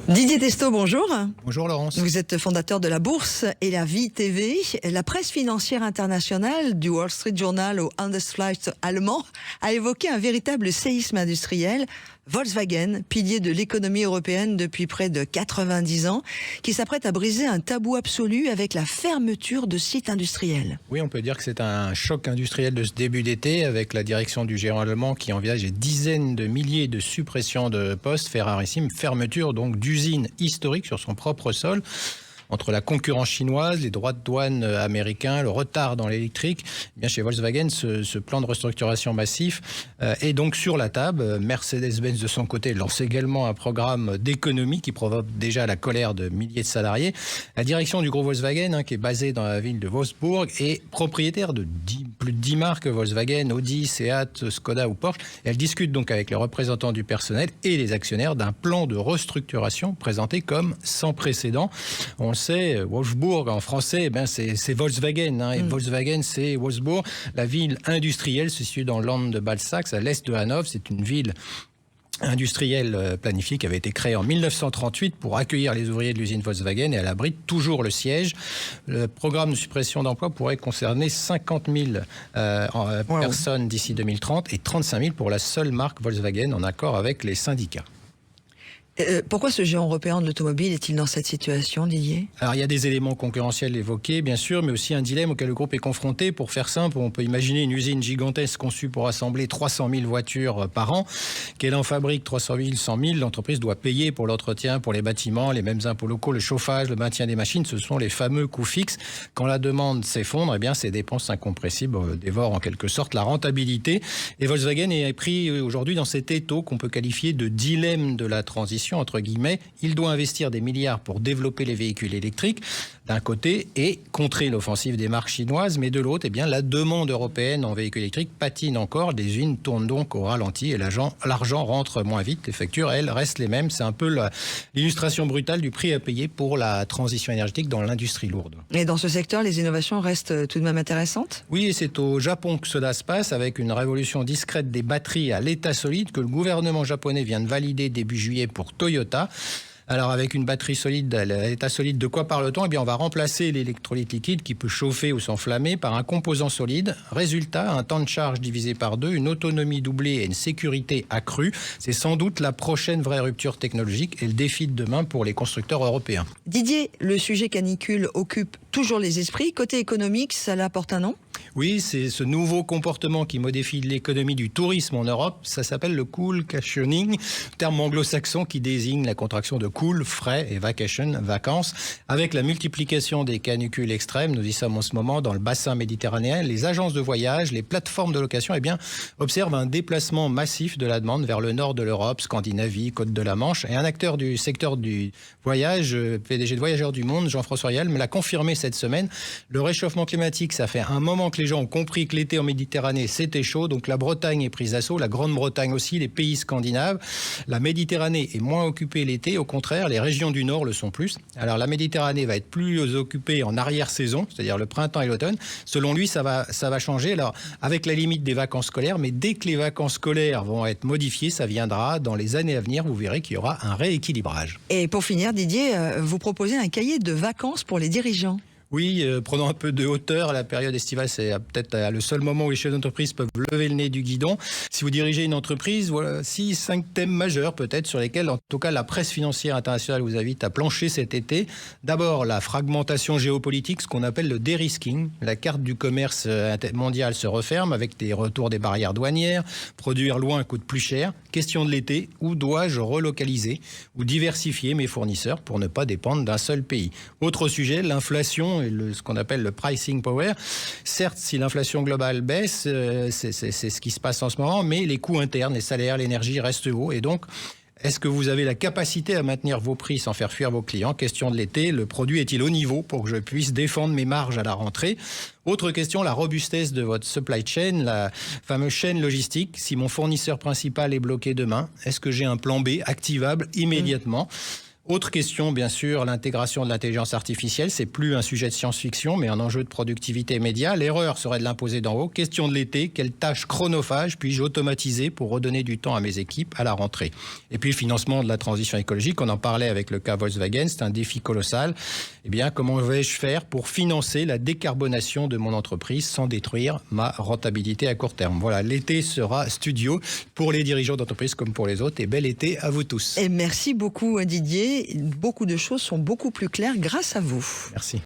Didier Testo, bonjour. Bonjour Laurence. Vous êtes fondateur de La Bourse et La Vie TV. La presse financière internationale, du Wall Street Journal au Handelsblatt allemand, a évoqué un véritable séisme industriel. Volkswagen, pilier de l'économie européenne depuis près de 90 ans, qui s'apprête à briser un tabou absolu avec la fermeture de sites industriels. Oui, on peut dire que c'est un choc industriel de ce début d'été avec la direction du géant allemand qui envisage des dizaines de milliers de suppressions de postes, fait rarissime, fermeture donc d'usines historiques sur son propre sol. Entre la concurrence chinoise, les droits de douane américains, le retard dans l'électrique, eh bien chez Volkswagen, ce plan de restructuration massif est donc sur la table. Mercedes-Benz, de son côté, lance également un programme d'économie qui provoque déjà la colère de milliers de salariés. La direction du groupe Volkswagen, qui est basée dans la ville de Wolfsburg, est propriétaire de plus de 10 marques Volkswagen, Audi, Seat, Skoda ou Porsche. Elle discute donc avec les représentants du personnel et les actionnaires d'un plan de restructuration présenté comme sans précédent. On le sait, Wolfsburg en français, c'est Volkswagen. Et Volkswagen, c'est Wolfsburg, la ville industrielle située dans le land de Balsax, à l'est de Hanovre. C'est une ville industrielle planifiée qui avait été créée en 1938 pour accueillir les ouvriers de l'usine Volkswagen et elle abrite toujours le siège. Le programme de suppression d'emplois pourrait concerner 50 000 personnes d'ici 2030 et 35 000 pour la seule marque Volkswagen en accord avec les syndicats. Pourquoi ce géant européen de l'automobile est-il dans cette situation, Didier ? Alors, il y a des éléments concurrentiels évoqués, bien sûr, mais aussi un dilemme auquel le groupe est confronté. Pour faire simple, on peut imaginer une usine gigantesque conçue pour assembler 300 000 voitures par an. Qu'elle en fabrique 300 000, 100 000, l'entreprise doit payer pour l'entretien, pour les bâtiments, les mêmes impôts locaux, le chauffage, le maintien des machines. Ce sont les fameux coûts fixes. Quand la demande s'effondre, eh bien, ces dépenses incompressibles dévorent en quelque sorte la rentabilité. Et Volkswagen est pris aujourd'hui dans cet étau qu'on peut qualifier de dilemme de la transition. Entre guillemets, il doit investir des milliards pour développer les véhicules électriques d'un côté et contrer l'offensive des marques chinoises, mais de l'autre, eh bien, la demande européenne en véhicules électriques patine encore. Les usines tournent donc au ralenti et l'argent rentre moins vite. Les factures, elles, restent les mêmes. C'est un peu l'illustration brutale du prix à payer pour la transition énergétique dans l'industrie lourde. Et dans ce secteur, les innovations restent tout de même intéressantes ? Oui, et c'est au Japon que cela se passe avec une révolution discrète des batteries à l'état solide que le gouvernement japonais vient de valider début juillet pour Toyota. Alors avec une batterie solide, à l'état solide, de quoi parle-t-on ? Eh bien, on va remplacer l'électrolyte liquide qui peut chauffer ou s'enflammer par un composant solide. Résultat, un temps de charge divisé par 2, une autonomie doublée et une sécurité accrue. C'est sans doute la prochaine vraie rupture technologique et le défi de demain pour les constructeurs européens. Didier, le sujet canicule occupe toujours les esprits. Côté économique, ça apporte un nom ? Oui, c'est ce nouveau comportement qui modifie l'économie du tourisme en Europe. Ça s'appelle le cool cationing, terme anglo-saxon qui désigne la contraction de cool, frais, et vacation, vacances. Avec la multiplication des canicules extrêmes, nous y sommes en ce moment dans le bassin méditerranéen, les agences de voyage, les plateformes de location, eh bien, observent un déplacement massif de la demande vers le nord de l'Europe, Scandinavie, Côte de la Manche. Et un acteur du secteur du voyage, PDG de Voyageurs du Monde, Jean-François Rial, me l'a confirmé cette semaine. Le réchauffement climatique, ça fait un moment que les gens ont compris que l'été en Méditerranée, c'était chaud. Donc la Bretagne est prise d'assaut, la Grande-Bretagne aussi, les pays scandinaves. La Méditerranée est moins occupée l'été. Au contraire, les régions du Nord le sont plus. Alors la Méditerranée va être plus occupée en arrière-saison, c'est-à-dire le printemps et l'automne. Selon lui, ça va changer. Alors avec la limite des vacances scolaires, mais dès que les vacances scolaires vont être modifiées, ça viendra dans les années à venir. Vous verrez qu'il y aura un rééquilibrage. Et pour finir, Didier, vous proposez un cahier de vacances pour les dirigeants. Oui, prenons un peu de hauteur. La période estivale, c'est peut-être le seul moment où les chefs d'entreprise peuvent lever le nez du guidon. Si vous dirigez une entreprise, voilà 5 thèmes majeurs peut-être sur lesquels, en tout cas, la presse financière internationale vous invite à plancher cet été. D'abord, la fragmentation géopolitique, ce qu'on appelle le dérisking. La carte du commerce mondial se referme avec des retours des barrières douanières. Produire loin coûte plus cher. Question de l'été, où dois-je relocaliser ou diversifier mes fournisseurs pour ne pas dépendre d'un seul pays ? Autre sujet, l'inflation et ce qu'on appelle le pricing power. Certes, si l'inflation globale baisse, c'est ce qui se passe en ce moment, mais les coûts internes, les salaires, l'énergie restent hauts. Et donc, est-ce que vous avez la capacité à maintenir vos prix sans faire fuir vos clients ? Question de l'été, le produit est-il au niveau pour que je puisse défendre mes marges à la rentrée ? Autre question, la robustesse de votre supply chain, la fameuse chaîne logistique. Si mon fournisseur principal est bloqué demain, est-ce que j'ai un plan B activable immédiatement ? Autre question, bien sûr, l'intégration de l'intelligence artificielle. C'est plus un sujet de science-fiction, mais un enjeu de productivité immédiat. L'erreur serait de l'imposer d'en haut. Question de l'été, quelle tâche chronophage puis-je automatiser pour redonner du temps à mes équipes à la rentrée? Et puis, le financement de la transition écologique, on en parlait avec le cas Volkswagen, c'est un défi colossal. Eh bien, comment vais-je faire pour financer la décarbonation de mon entreprise sans détruire ma rentabilité à court terme? Voilà, l'été sera studio pour les dirigeants d'entreprise comme pour les autres. Et bel été à vous tous. Et merci beaucoup Didier. Beaucoup de choses sont beaucoup plus claires grâce à vous. Merci.